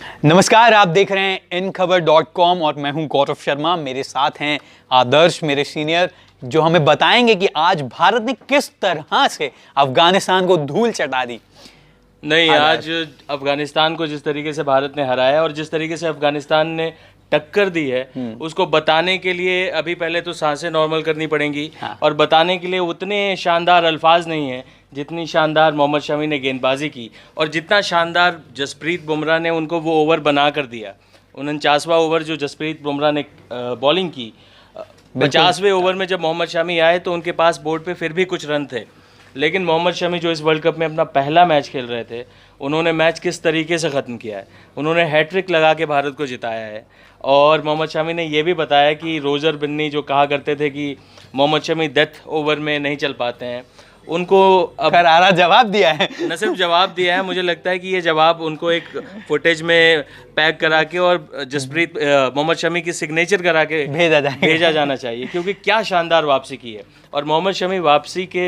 नमस्कार, आप देख रहे हैं InKhabar.com और मैं हूं गौरव शर्मा। मेरे साथ हैं आदर्श, मेरे सीनियर, जो हमें बताएंगे कि आज भारत ने किस तरह से अफगानिस्तान को धूल चटा दी। नहीं, आज अफगानिस्तान को जिस तरीके से भारत ने हराया और जिस तरीके से अफगानिस्तान ने टक्कर दी है, उसको बताने के लिए अभी पहले तो सांसें नॉर्मल करनी पड़ेंगी। और बताने के लिए उतने शानदार अल्फाज नहीं हैं जितनी शानदार मोहम्मद शमी ने गेंदबाजी की और जितना शानदार जसप्रीत बुमराह ने उनको वो ओवर बना कर दिया। 49वां ओवर जो जसप्रीत बुमराह ने बॉलिंग की, 50वें ओवर में जब मोहम्मद शमी आए तो उनके पास बोर्ड पे फिर भी कुछ रन थे, लेकिन मोहम्मद शमी जो इस वर्ल्ड कप में अपना पहला मैच खेल रहे थे, उन्होंने मैच किस तरीके से ख़त्म किया है। उन्होंने हैट्रिक लगा के भारत को जिताया है। और मोहम्मद शमी ने ये भी बताया कि रोजर बिन्नी जो कहा करते थे कि मोहम्मद शमी डेथ ओवर में नहीं चल पाते हैं, उनको अब करारा जवाब दिया है। न सिर्फ जवाब दिया है, मुझे लगता है कि ये जवाब उनको एक फुटेज में पैक करा के और जसप्रीत मोहम्मद शमी की सिग्नेचर करा के भेजा जाना चाहिए, क्योंकि क्या शानदार वापसी की है। और मोहम्मद शमी वापसी के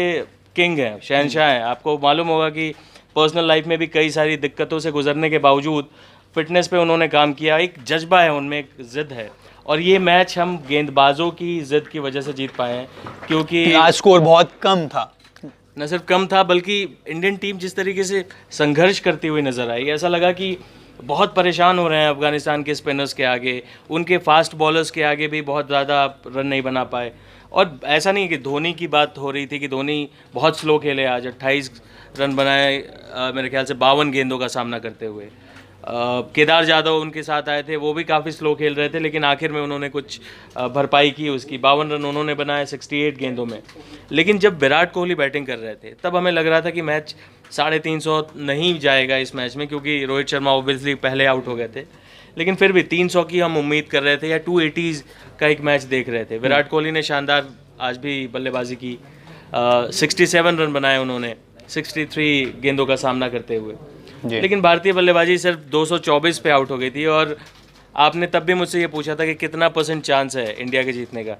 किंग हैं, शहनशाह हैं। आपको मालूम होगा कि पर्सनल लाइफ में भी कई सारी दिक्कतों से गुजरने के बावजूद फिटनेस पे उन्होंने काम किया। एक जज्बा है उनमें, एक ज़िद है। और ये मैच हम गेंदबाजों की ज़िद की वजह से जीत पाए हैं, क्योंकि आज स्कोर बहुत कम था। न सिर्फ कम था, बल्कि इंडियन टीम जिस तरीके से संघर्ष करती हुई नज़र आई, ऐसा लगा कि बहुत परेशान हो रहे हैं अफगानिस्तान के स्पिनर्स के आगे, उनके फास्ट बॉलर्स के आगे भी बहुत ज़्यादा रन नहीं बना पाए। और ऐसा नहीं कि धोनी की बात हो रही थी कि धोनी बहुत स्लो खेले, आज 28 रन बनाए मेरे ख्याल से 52 गेंदों का सामना करते हुए। केदार जाधव उनके साथ आए थे, वो भी काफ़ी स्लो खेल रहे थे, लेकिन आखिर में उन्होंने कुछ भरपाई की उसकी। 52 रन उन्होंने बनाए 68 गेंदों में। लेकिन जब विराट कोहली बैटिंग कर रहे थे तब हमें लग रहा था कि मैच 350 नहीं जाएगा इस मैच में, क्योंकि रोहित शर्मा ऑब्वियसली पहले आउट हो गए थे। लेकिन फिर भी 300 की हम उम्मीद कर रहे थे, या 280s का एक मैच देख रहे थे। विराट कोहली ने शानदार आज भी बल्लेबाजी की, 67 रन बनाए उन्होंने 63 गेंदों का सामना करते हुए। लेकिन भारतीय बल्लेबाजी सिर्फ 224 पे आउट हो गई थी। और आपने तब भी मुझसे ये पूछा था कि कितना % चांस है इंडिया के जीतने का,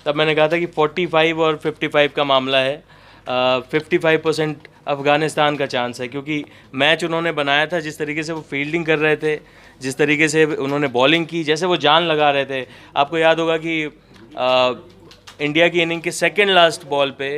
तब मैंने कहा था कि 45 और 55 का मामला है। 55% अफगानिस्तान का चांस है, क्योंकि मैच उन्होंने बनाया था, जिस तरीके से वो फील्डिंग कर रहे थे, जिस तरीके से उन्होंने बॉलिंग की, जैसे वो जान लगा रहे थे। आपको याद होगा कि इंडिया की इनिंग के सेकेंड लास्ट बॉल पे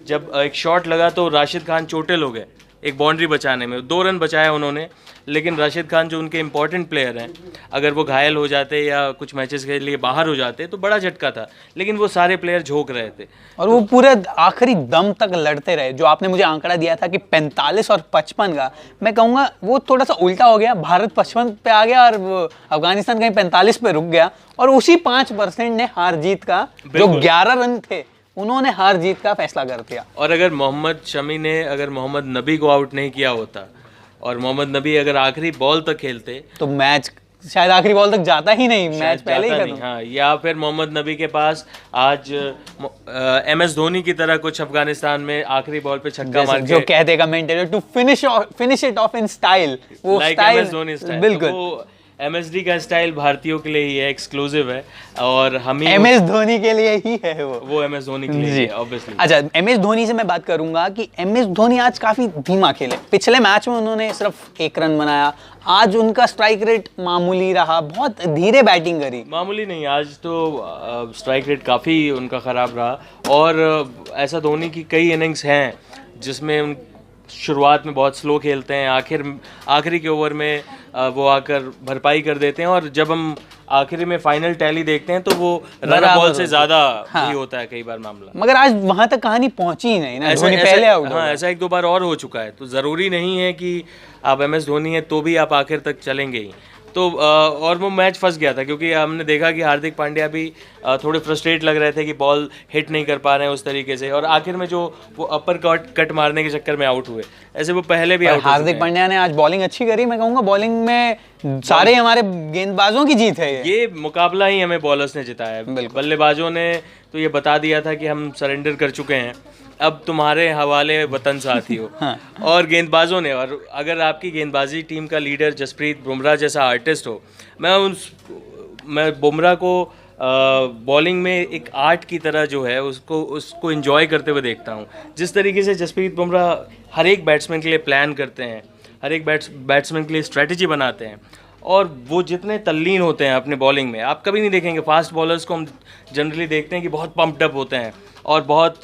जब एक शॉट लगा तो राशिद खान चोटिल हो गए एक बाउंड्री बचाने में। 2 रन बचाया उन्होंने, लेकिन राशिद खान जो उनके इंपॉर्टेंट प्लेयर हैं, अगर वो घायल हो जाते या कुछ मैचेस के लिए बाहर हो जाते तो बड़ा झटका था। लेकिन वो सारे प्लेयर झोंक रहे थे और वो पूरे आखिरी दम तक लड़ते रहे। जो आपने मुझे आंकड़ा दिया था कि 45 और 55 का, मैं कहूँगा वो थोड़ा सा उल्टा हो गया। भारत 55 पे आ गया और अफगानिस्तान कहीं 45 पे रुक गया। और उसी 5% ने हार जीत का, जो 11 रन थे, उन्होंने हार जीत का फैसला कर दिया। और अगर मोहम्मद शमी ने अगर मोहम्मद नबी को आउट नहीं किया होता और मोहम्मद नबी अगर आखिरी बॉल तक खेलते तो मैच शायद आखिरी बॉल तक जाता ही नहीं, मैच पहले ही खत्म। हाँ, या फिर मोहम्मद नबी के पास आज MS धोनी की तरह कुछ अफगानिस्तान में आखिरी बॉल पे छक्का मार के, जो कहते commentator, to finish it off in style, वो MS धोनी स्टाइल। बिल्कुल, तो MSD का स्टाइल भारतीयों के लिए ही है, एक्सक्लूसिव है, और हम ही MS धोनी के लिए ही है वो MS धोनी के लिए है, ऑब्वियसली। अच्छा, MS धोनी से मैं बात करूंगा कि MS धोनी आज काफी धीमा खेले। पिछले मैच में उन्होंने सिर्फ 1 रन बनाया। आज उनका स्ट्राइक रेट मामूली रहा, बहुत धीरे बैटिंग करी। मामूली नहीं, आज तो स्ट्राइक रेट काफ़ी उनका ख़राब रहा। और ऐसा धोनी की कई इनिंग्स हैं जिसमें शुरुआत में बहुत स्लो खेलते हैं, आखिरी के ओवर में वो आकर भरपाई कर देते हैं। और जब हम आखिरी में फाइनल टैली देखते हैं तो वो रन बॉल से ज़्यादा ही होता है कई बार मामला। मगर आज वहां तक कहानी पहुंची ही नहीं ना, धोनी पहले आउट। हाँ, ऐसा 1-2 बार और हो चुका है। तो ज़रूरी नहीं है कि आप MS धोनी हैं तो भी आप आखिर तक चलेंगे ही। तो और वो मैच फंस गया था, क्योंकि हमने देखा कि हार्दिक पांड्या भी थोड़े फ्रस्ट्रेट लग रहे थे कि बॉल हिट नहीं कर पा रहे हैं उस तरीके से, और आखिर में जो वो अपर कट मारने के चक्कर में आउट हुए। ऐसे वो पहले भी आउट। हार्दिक पांड्या ने आज बॉलिंग अच्छी करी। मैं कहूँगा बॉलिंग में सारे हमारे गेंदबाजों की जीत है। ये मुकाबला ही हमें बॉलर्स ने जिताया है। बल्लेबाजों ने तो ये बता दिया था कि हम सरेंडर कर चुके हैं, अब तुम्हारे हवाले वतन साथी हो। हाँ। और गेंदबाजों ने, और अगर आपकी गेंदबाजी टीम का लीडर जसप्रीत बुमराह जैसा आर्टिस्ट हो, मैं बुमराह को बॉलिंग में एक आर्ट की तरह जो है उसको एंजॉय करते हुए देखता हूँ। जिस तरीके से जसप्रीत बुमराह हर एक बैट्समैन के लिए प्लान करते हैं, हर एक बैट्समैन के लिए स्ट्रेटजी बनाते हैं, और वो जितने तल्लीन होते हैं अपने बॉलिंग में, आप कभी नहीं देखेंगे फास्ट बॉलर्स को हम जनरली देखते हैं कि बहुत पम्प्ड अप होते हैं और बहुत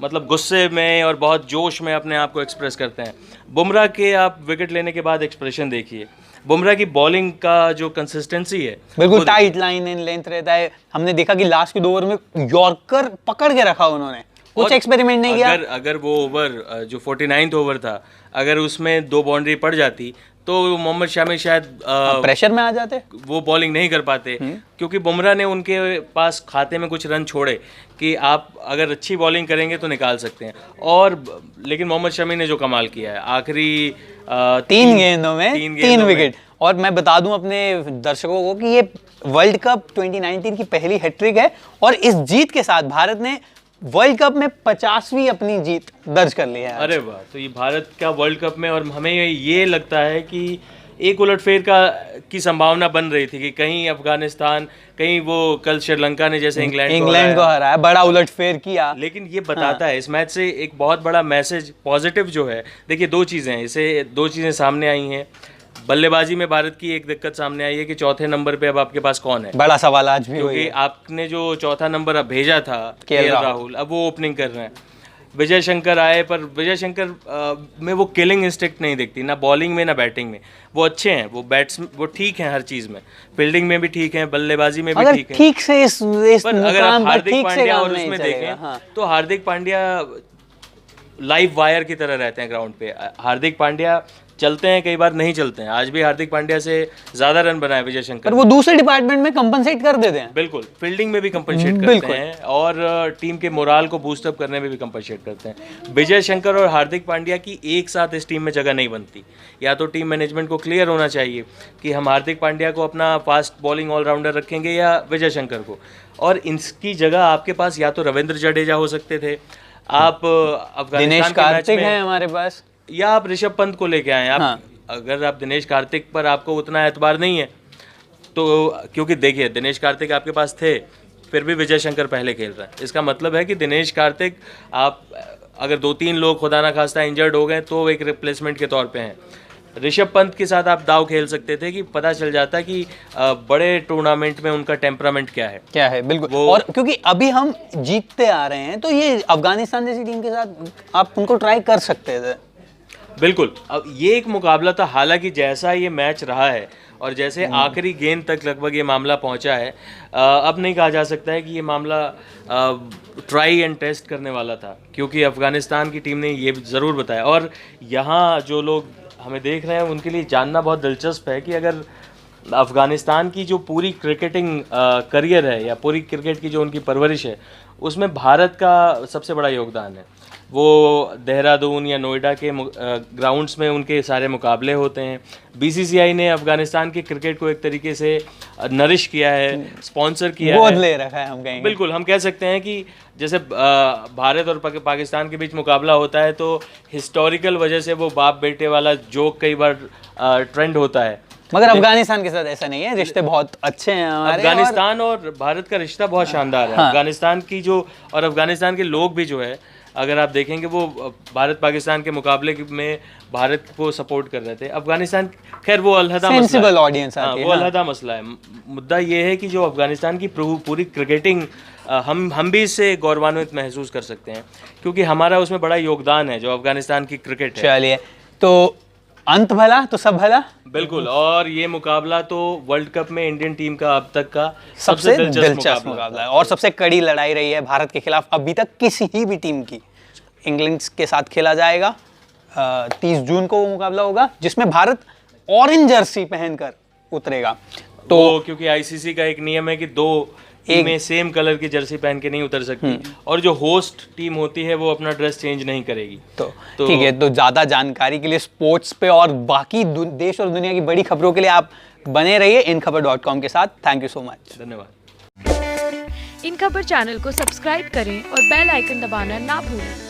मतलब गुस्से में और बहुत जोश में अपने आप को एक्सप्रेस करते हैं। बुमराह के आप विकेट लेने के बाद एक्सप्रेशन देखिए, बुमराह की बॉलिंग का जो कंसिस्टेंसी है बिल्कुल टाइट लाइन इन लेंथ रहता है। हमने देखा कि लास्ट के 2 ओवर में यॉर्कर पकड़ के रखा उन्होंने, कुछ एक्सपेरिमेंट नहीं किया। अगर वो ओवर जो 49th ओवर था, अगर उसमें 2 बाउंड्री पड़ जाती तो मोहम्मद शामी शायद प्रेशर में आ जाते, वो बॉलिंग नहीं कर पाते, क्योंकि बुमराह ने उनके पास खाते में कुछ रन छोड़े कि आप अगर अच्छी बॉलिंग करेंगे तो निकाल सकते हैं। और लेकिन मोहम्मद शमी ने जो कमाल किया है आखिरी 3 गेंदों में 3 विकेट। और मैं बता दूं अपने दर्शकों को कि ये वर्ल्ड कप 2019 की पहली हैट्रिक है और इस जीत के साथ भारत ने वर्ल्ड कप में 50वीं अपनी जीत दर्ज कर ली है। अरे वाह, तो ये भारत का वर्ल्ड कप में, और हमें ये लगता है कि एक उलटफेर की संभावना बन रही थी कि कहीं अफगानिस्तान, कहीं वो कल श्रीलंका ने जैसे इंग्लैंड को हराया, बड़ा उलटफेर किया। लेकिन ये बताता है इस मैच से एक बहुत बड़ा मैसेज पॉजिटिव जो है। देखिए 2 चीज़ें हैं, इसे 2 चीज़ें सामने आई हैं। बल्लेबाजी में भारत की एक दिक्कत सामने आई है कि चौथे नंबर पे अब आपके पास कौन है, बड़ा सवाल आज भी, क्योंकि आपने जो चौथा नंबर अब भेजा था केएल राहुल, अब वो ओपनिंग कर रहे हैं। विजय शंकर आए, पर विजय शंकर में वो किलिंग इंस्टिंक्ट नहीं दिखती, ना बॉलिंग में ना बैटिंग में। वो अच्छे हैं, वो ठीक हैं हर चीज़ में, फील्डिंग में भी ठीक हैं, बल्लेबाजी में भी ठीक हैं। ठीक से इस पर अगर आप हार्दिक पांड्या और उसमें देखें तो हार्दिक पांड्या लाइव वायर की तरह रहते हैं ग्राउंड पे। हार्दिक पांड्या चलते हैं, कई बार नहीं चलते हैं। आज भी हार्दिक पांड्या से ज्यादा रन बनाए विजय शंकर, पर वो दूसरे डिपार्टमेंट में कंपनसेट कर देते हैं। बिल्कुल, फील्डिंग में भी कंपनसेट करते हैं और टीम के मोराल को बूस्ट अप करने में भी कंपनसेट करते हैं। विजय शंकर और हार्दिक पांड्या की एक साथ इस टीम में जगह नहीं बनती। या तो टीम मैनेजमेंट को क्लियर होना चाहिए कि हम हार्दिक पांड्या को अपना फास्ट बॉलिंग ऑलराउंडर रखेंगे या विजय शंकर को, और इसकी जगह आपके पास या तो रविंद्र जडेजा हो सकते थे, आप दिनेश कार्तिक हैं हमारे पास, या आप ऋषभ पंत को लेके आए। आप अगर आप दिनेश कार्तिक पर आपको उतना एतबार नहीं है तो, क्योंकि देखिए दिनेश कार्तिक आपके पास थे फिर भी विजय शंकर पहले खेल रहा है, इसका मतलब है कि दिनेश कार्तिक आप अगर 2-3 लोग खुदा ना खास्ता इंजर्ड हो गए तो एक रिप्लेसमेंट के तौर पे हैं। ऋषभ पंत के साथ आप दाव खेल सकते थे कि पता चल जाता कि बड़े टूर्नामेंट में उनका टेम्परामेंट क्या है। बिल्कुल। और क्योंकि अभी हम जीतते आ रहे हैं तो ये अफगानिस्तान जैसी टीम के साथ आप उनको ट्राई कर सकते थे। बिल्कुल, अब ये एक मुकाबला था। हालांकि जैसा ये मैच रहा है और जैसे आखिरी गेंद तक लगभग ये मामला पहुंचा है, अब नहीं कहा जा सकता है कि ये मामला ट्राई एंड टेस्ट करने वाला था, क्योंकि अफगानिस्तान की टीम ने ये ज़रूर बताया। और यहाँ जो लोग हमें देख रहे हैं उनके लिए जानना बहुत दिलचस्प है कि अगर अफगानिस्तान की जो पूरी क्रिकेटिंग करियर है या पूरी क्रिकेट की जो उनकी परवरिश है, उसमें भारत का सबसे बड़ा योगदान है। वो देहरादून या नोएडा के ग्राउंड्स में उनके सारे मुकाबले होते हैं। बीसीसीआई ने अफगानिस्तान के क्रिकेट को एक तरीके से नरिश किया है, स्पॉन्सर किया है, गोद ले रखा है हम कहेंगे। बिल्कुल, हम कह सकते हैं कि जैसे भारत और पाकिस्तान के बीच मुकाबला होता है तो हिस्टोरिकल वजह से वो बाप बेटे वाला जोक कई बार ट्रेंड होता है, मगर अफगानिस्तान के साथ ऐसा नहीं है। रिश्ते बहुत अच्छे हैं हमारे। अफगानिस्तान और भारत का रिश्ता बहुत शानदार है। अफगानिस्तान की जो, और अफगानिस्तान के लोग भी जो है, अगर आप देखेंगे वो भारत पाकिस्तान के मुकाबले में भारत को सपोर्ट कर रहे थे। अफगानिस्तान, खैर वो अलहदा मसला है, ऑडियंस आती है, वो अलहदा मसला है। मुद्दा ये है कि जो अफगानिस्तान की पूरी क्रिकेटिंग, हम भी इससे गौरवान्वित महसूस कर सकते हैं क्योंकि हमारा उसमें बड़ा योगदान है जो अफगानिस्तान की क्रिकेट है। चलिए, तो अंत भला तो सब भला। बिल्कुल, और ये मुकाबला तो वर्ल्ड कप में इंडियन टीम का अब तक का सबसे दिलचस्प मुकाबला है और सबसे कड़ी लड़ाई रही है भारत के खिलाफ अभी तक किसी भी टीम की। इंग्लैंड के साथ खेला जाएगा, 30 जून को वो मुकाबला होगा जिसमें भारत ऑरेंज जर्सी पहनकर उतरेगा। तो क्योंकि आईसीसी का एक नियम है कि 2 टीमें सेम कलर की जर्सी पहन के नहीं उतर सकती, और जो होस्ट टीम होती है वो अपना ड्रेस चेंज नहीं करेगी। तो ठीक है, तो ज़्यादा जानकारी के लिए स्पोर्ट्स पे और बाकी देश और दुनिया की बड़ी खबरों के लिए आप बने रहिए inkhbar.com के साथ। Thank you so much. धन्यवाद। इन खबर चैनल को सब्सक्राइब करें और बेल आइकन दबाना ना भूलें।